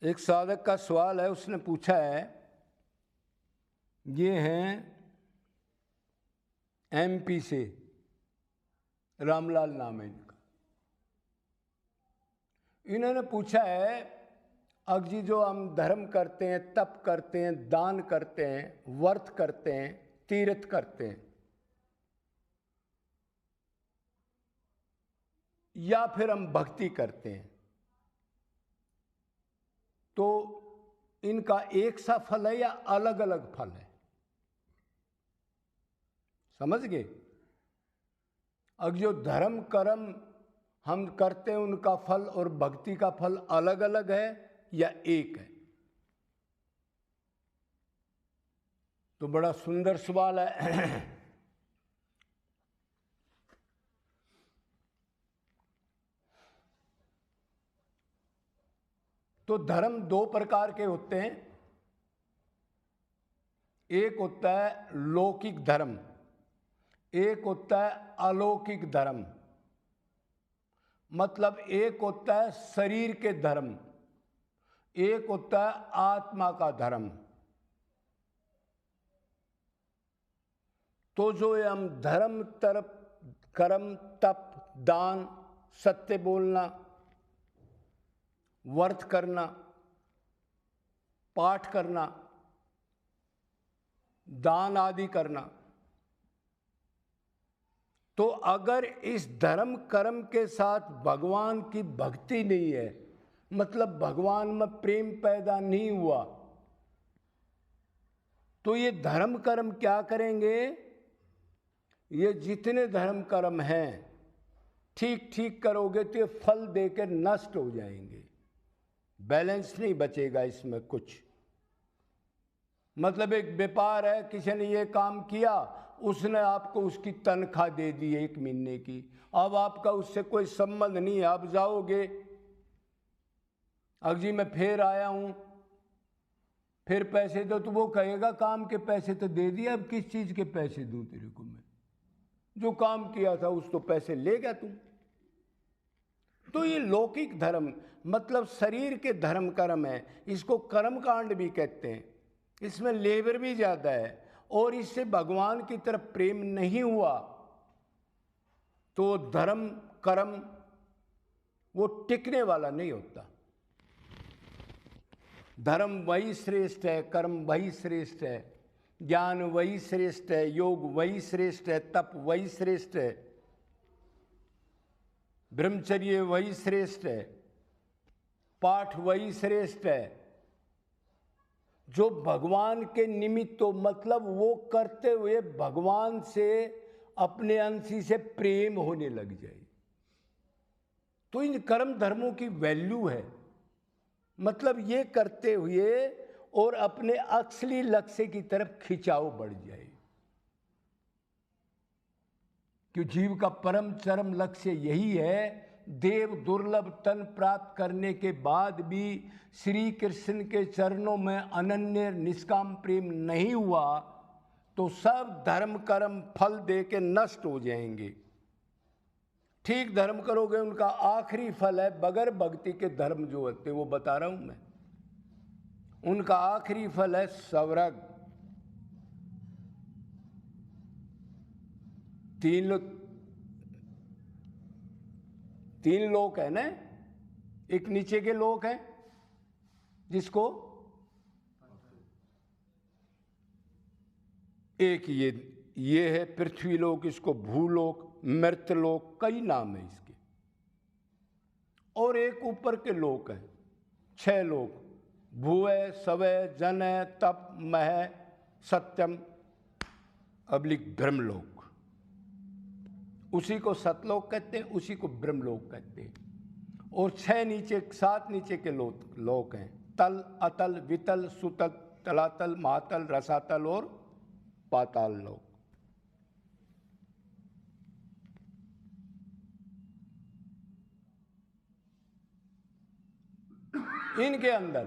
एक साधक का सवाल है, उसने पूछा है, ये हैं एमपी से, रामलाल नाम है इनका। इन्होंने पूछा है, अब जी जो हम धर्म करते हैं, तप करते हैं, दान करते हैं, व्रत करते हैं, तीर्थ करते हैं, या फिर हम भक्ति करते हैं, तो इनका एक सा फल है या अलग अलग फल है? समझ गए? अब जो धर्म कर्म हम करते हैं उनका फल और भक्ति का फल अलग अलग है या एक है? तो बड़ा सुंदर सवाल है। तो धर्म दो प्रकार के होते हैं। एक होता है लौकिक धर्म, एक होता है अलौकिक धर्म। मतलब एक होता है शरीर के धर्म, एक होता है आत्मा का धर्म। तो जो हम धर्म, तरफ कर्म, तप, दान, सत्य बोलना, व्रत करना, पाठ करना, दान आदि करना, तो अगर इस धर्म कर्म के साथ भगवान की भक्ति नहीं है, मतलब भगवान में प्रेम पैदा नहीं हुआ, तो ये धर्म कर्म क्या करेंगे? ये जितने धर्म कर्म हैं ठीक ठीक करोगे तो ये फल देकर नष्ट हो जाएंगे, बैलेंस नहीं बचेगा इसमें कुछ। मतलब एक व्यापार है, किसी ने ये काम किया, उसने आपको उसकी तनख्वाह दे दी 1 महीने की, अब आपका उससे कोई संबंध नहीं है, अब जाओगे, अब जी मैं फिर आया हूं, फिर पैसे दो, तो वो कहेगा काम के पैसे तो दे दिए, अब किस चीज के पैसे दूं तेरे को मैं? जो काम किया था उस तो पैसे ले गया तू। तो ये लौकिक धर्म मतलब शरीर के धर्म कर्म है, इसको कर्म कांड भी कहते हैं। इसमें लेबर भी ज्यादा है और इससे भगवान की तरफ प्रेम नहीं हुआ तो धर्म कर्म वो टिकने वाला नहीं होता। धर्म वही श्रेष्ठ है, कर्म वही श्रेष्ठ है, ज्ञान वही श्रेष्ठ है, योग वही श्रेष्ठ है, तप वही श्रेष्ठ है, ब्रह्मचर्य वही श्रेष्ठ है, पाठ वही श्रेष्ठ है। जो भगवान के निमित्त हो, मतलब वो करते हुए भगवान से अपने अंशी से प्रेम होने लग जाए, तो इन कर्म धर्मों की वैल्यू है। मतलब ये करते हुए और अपने असली लक्ष्य की तरफ खिंचाव बढ़ जाए, कि जीव का परम चरम लक्ष्य यही है। देव दुर्लभ तन प्राप्त करने के बाद भी श्री कृष्ण के चरणों में अनन्य निष्काम प्रेम नहीं हुआ तो सब धर्म कर्म फल दे के नष्ट हो जाएंगे। ठीक धर्म करोगे उनका आखिरी फल है बगैर भक्ति के धर्म जो होते हैं, वो बता रहा हूं मैं, उनका आखिरी फल है स्वर्ग। तीन लोक है ना, एक नीचे के लोक है जिसको एक ये है पृथ्वी लोक, इसको भूलोक, मृतलोक, कई नाम है इसके, और एक ऊपर के लोक है 6 लोक, भूय सवय जनय तप मह सत्यम अब्लिक ब्रह्मलोक। उसी को सतलोक कहते हैं, उसी को ब्रह्मलोक कहते हैं। और 7 नीचे के लोक हैं, तल, अतल, वितल, सुतल, तलातल, महातल, रसातल और पाताल लोक। इनके अंदर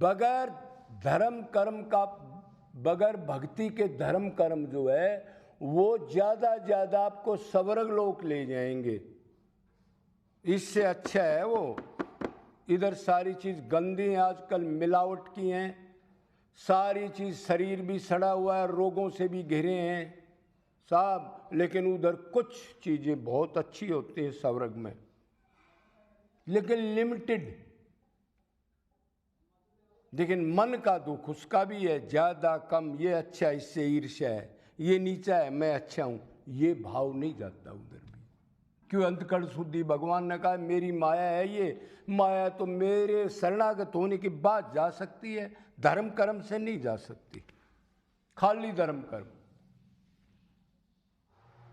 बगैर धर्म कर्म का, बगैर भक्ति के धर्म कर्म जो है वो ज्यादा आपको स्वर्ग लोक ले जाएंगे। इससे अच्छा है वो। इधर सारी चीज़ गंदी है, आजकल मिलावट की हैं, सारी चीज़, शरीर भी सड़ा हुआ है, रोगों से भी घिरे हैं साहब। लेकिन उधर कुछ चीज़ें बहुत अच्छी होती हैं स्वर्ग में, लेकिन लिमिटेड। लेकिन मन का दुख उसका भी है, ज़्यादा कम, ये अच्छा, इससे ईर्ष्या है, ये नीचा है, मैं अच्छा हूँ, ये भाव नहीं जाता उधर भी। क्यों? अंतकरण शुद्धि। भगवान ने कहा मेरी माया है, ये माया तो मेरे शरणागत होने के बाद जा सकती है, धर्म कर्म से नहीं जा सकती, खाली धर्म कर्म।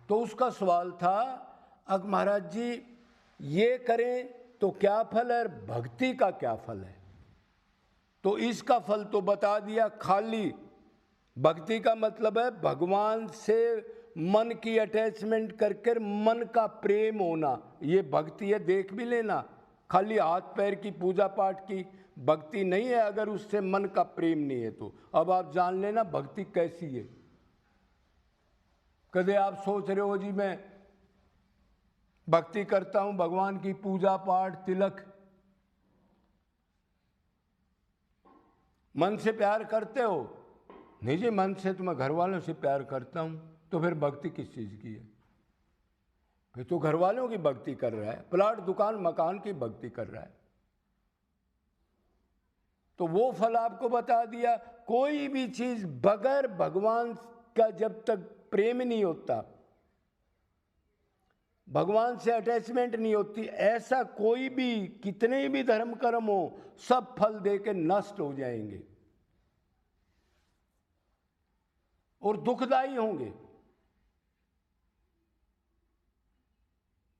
तो उसका सवाल था, अब महाराज जी ये करें तो क्या फल है, भक्ति का क्या फल है? तो इसका फल तो बता दिया, खाली भक्ति का मतलब है भगवान से मन की अटैचमेंट करके मन का प्रेम होना, ये भक्ति है। देख भी लेना, खाली हाथ पैर की पूजा पाठ की भक्ति नहीं है अगर उससे मन का प्रेम नहीं है तो। अब आप जान लेना भक्ति कैसी है। कदे आप सोच रहे हो जी मैं भक्ति करता हूं, भगवान की पूजा पाठ तिलक, मन से प्यार करते हो? नहीं जी, मन से तो मैं घर वालों से प्यार करता हूं। तो फिर भक्ति किस चीज की है? फिर तो घर वालों की भक्ति कर रहा है, प्लाट दुकान मकान की भक्ति कर रहा है। तो वो फल आपको बता दिया। कोई भी चीज बगैर भगवान का जब तक प्रेम नहीं होता, भगवान से अटैचमेंट नहीं होती, ऐसा कोई भी कितने भी धर्म कर्म हो, सब फल देके नष्ट हो जाएंगे और दुखदाई होंगे।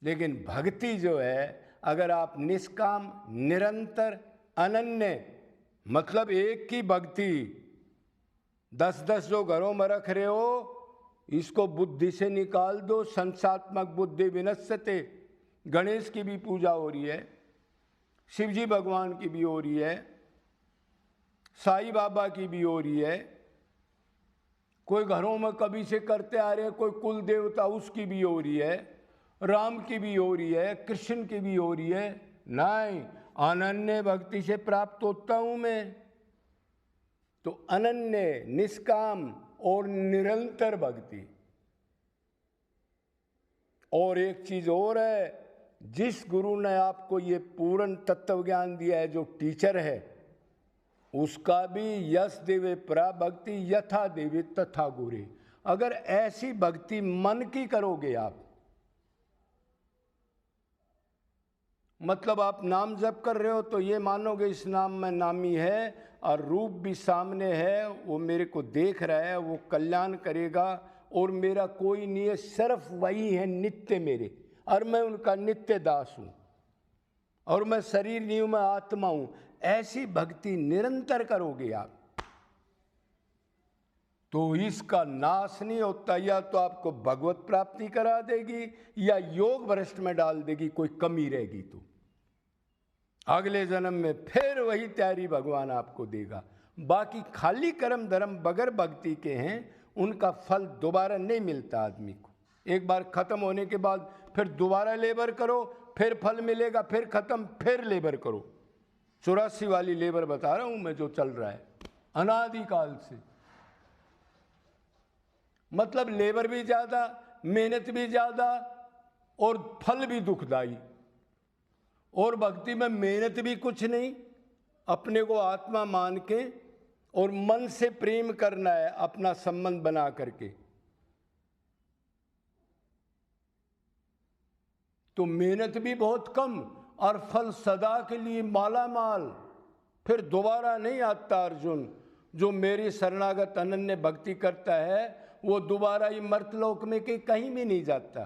लेकिन भक्ति जो है, अगर आप निष्काम, निरंतर, अनन्य, मतलब एक की भक्ति 10-10 जो घरों में रख रहे हो, इसको बुद्धि से निकाल दो। संसात्मक बुद्धि विनश्यते। गणेश की भी पूजा हो रही है, शिवजी भगवान की भी हो रही है, साईं बाबा की भी हो रही है, कोई घरों में कभी से करते आ रहे हैं, कोई कुल देवता उसकी भी हो रही है, राम की भी हो रही है, कृष्ण की भी हो रही है। नहीं, अनन्य भक्ति से प्राप्त होता हूं मैं। तो अनन्य, निष्काम और निरंतर भक्ति। और एक चीज और है, जिस गुरु ने आपको ये पूर्ण तत्व ज्ञान दिया है, जो टीचर है, उसका भी यश देवे परा भक्ति यथा देवे तथा गुरे। अगर ऐसी भक्ति मन की करोगे आप, मतलब आप नाम जप कर रहे हो तो ये मानोगे इस नाम में नामी है और रूप भी सामने है, वो मेरे को देख रहा है, वो कल्याण करेगा और मेरा कोई नहीं है, सिर्फ वही है नित्य मेरे, और मैं उनका नित्य दास हूँ, और मैं शरीर नहीं हूँ, मैं आत्मा हूँ। ऐसी भक्ति निरंतर करोगे आप तो इसका नाश नहीं होता। या तो आपको भगवत प्राप्ति करा देगी या योग भ्रष्ट में डाल देगी, कोई कमी रहेगी तो अगले जन्म में फिर वही तैयारी भगवान आपको देगा। बाकी खाली कर्म धर्म बगैर भक्ति के हैं, उनका फल दोबारा नहीं मिलता आदमी को। एक बार खत्म होने के बाद फिर दोबारा लेबर करो, फिर फल मिलेगा, फिर खत्म, फिर लेबर करो। 84 वाली लेबर बता रहा हूं मैं, जो चल रहा है अनादिकाल से। मतलब लेबर भी ज्यादा, मेहनत भी ज्यादा और फल भी दुखदाई। और भक्ति में मेहनत भी कुछ नहीं, अपने को आत्मा मान के और मन से प्रेम करना है, अपना संबंध बना करके। तो मेहनत भी बहुत कम और फल सदा के लिए माला माल। फिर दोबारा नहीं आता अर्जुन। जो मेरी शरणागत अनन्य भक्ति करता है वो दोबारा ही मर्तलोक में के कहीं भी नहीं जाता,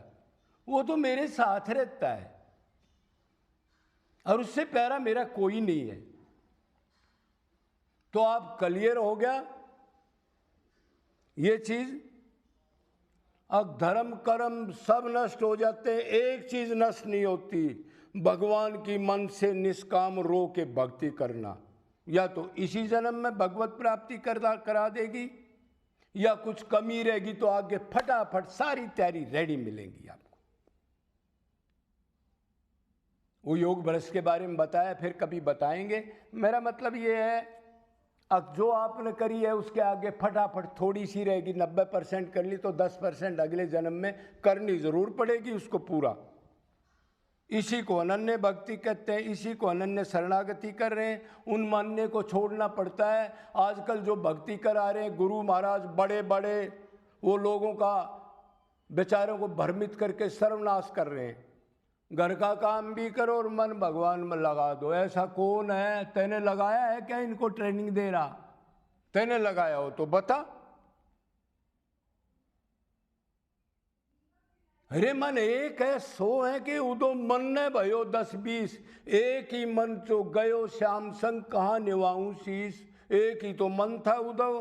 वो तो मेरे साथ रहता है और उससे प्यारा मेरा कोई नहीं है। तो आप क्लियर हो गया ये चीज। अब धर्म कर्म सब नष्ट हो जाते हैं, एक चीज नष्ट नहीं होती, भगवान की मन से निष्काम रो के भक्ति करना। या तो इसी जन्म में भगवत प्राप्ति करा देगी, या कुछ कमी रहेगी तो आगे फटाफट सारी तैयारी रेडी मिलेंगी आपको। वो योग भ्रष्ट के बारे में बताया, फिर कभी बताएंगे। मेरा मतलब ये है, अब जो आपने करी है उसके आगे फटाफट थोड़ी सी रहेगी, 90% कर ली तो 10% अगले जन्म में करनी जरूर पड़ेगी उसको पूरा। इसी को अनन्य भक्ति कहते हैं, इसी को अनन्य शरणागति कर रहे हैं। उन मानने को छोड़ना पड़ता है। आजकल जो भक्ति करा रहे हैं गुरु महाराज बड़े बड़े, वो लोगों का बेचारों को भ्रमित करके सर्वनाश कर रहे हैं। घर का काम भी करो और मन भगवान में लगा दो। ऐसा कौन है? तैने लगाया है क्या? इनको ट्रेनिंग दे रहा? तैने लगाया हो तो बता। अरे मन एक है, 100 है कि उदो मन ने भयो 10-20, एक ही मन चो गयो श्याम संग कहाँ निवाऊं शीश। एक ही तो मन था उदो,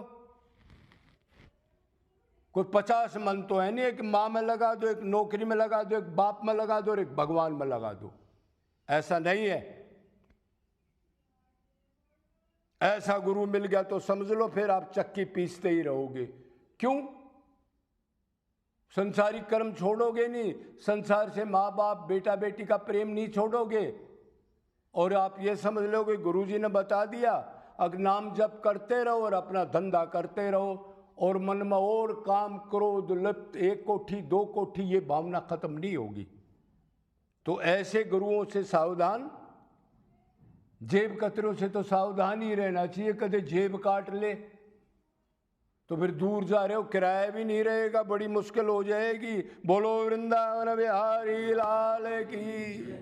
कोई 50 मन तो है नहीं। एक माँ में लगा दो, एक नौकरी में लगा दो, एक बाप में लगा दो और एक भगवान में लगा दो। ऐसा नहीं है। ऐसा गुरु मिल गया तो समझ लो फिर आप चक्की पीसते ही रहोगे। क्यों? संसारिक कर्म छोड़ोगे नहीं, संसार से माँ बाप बेटा बेटी का प्रेम नहीं छोड़ोगे। और आप ये समझ लोगे गुरुजी ने बता दिया, अब नाम जप करते रहो और अपना धंधा करते रहो और मन में और काम क्रोध लिप्त 1 कोठी 2 कोठी ये भावना खत्म नहीं होगी। तो ऐसे गुरुओं से सावधान। जेब कतरों से तो सावधान ही रहना चाहिए। कदे जेब काट ले तो फिर दूर जा रहे हो, किराया भी नहीं रहेगा, बड़ी मुश्किल हो जाएगी। बोलो वृंदावन बिहारी लाल की।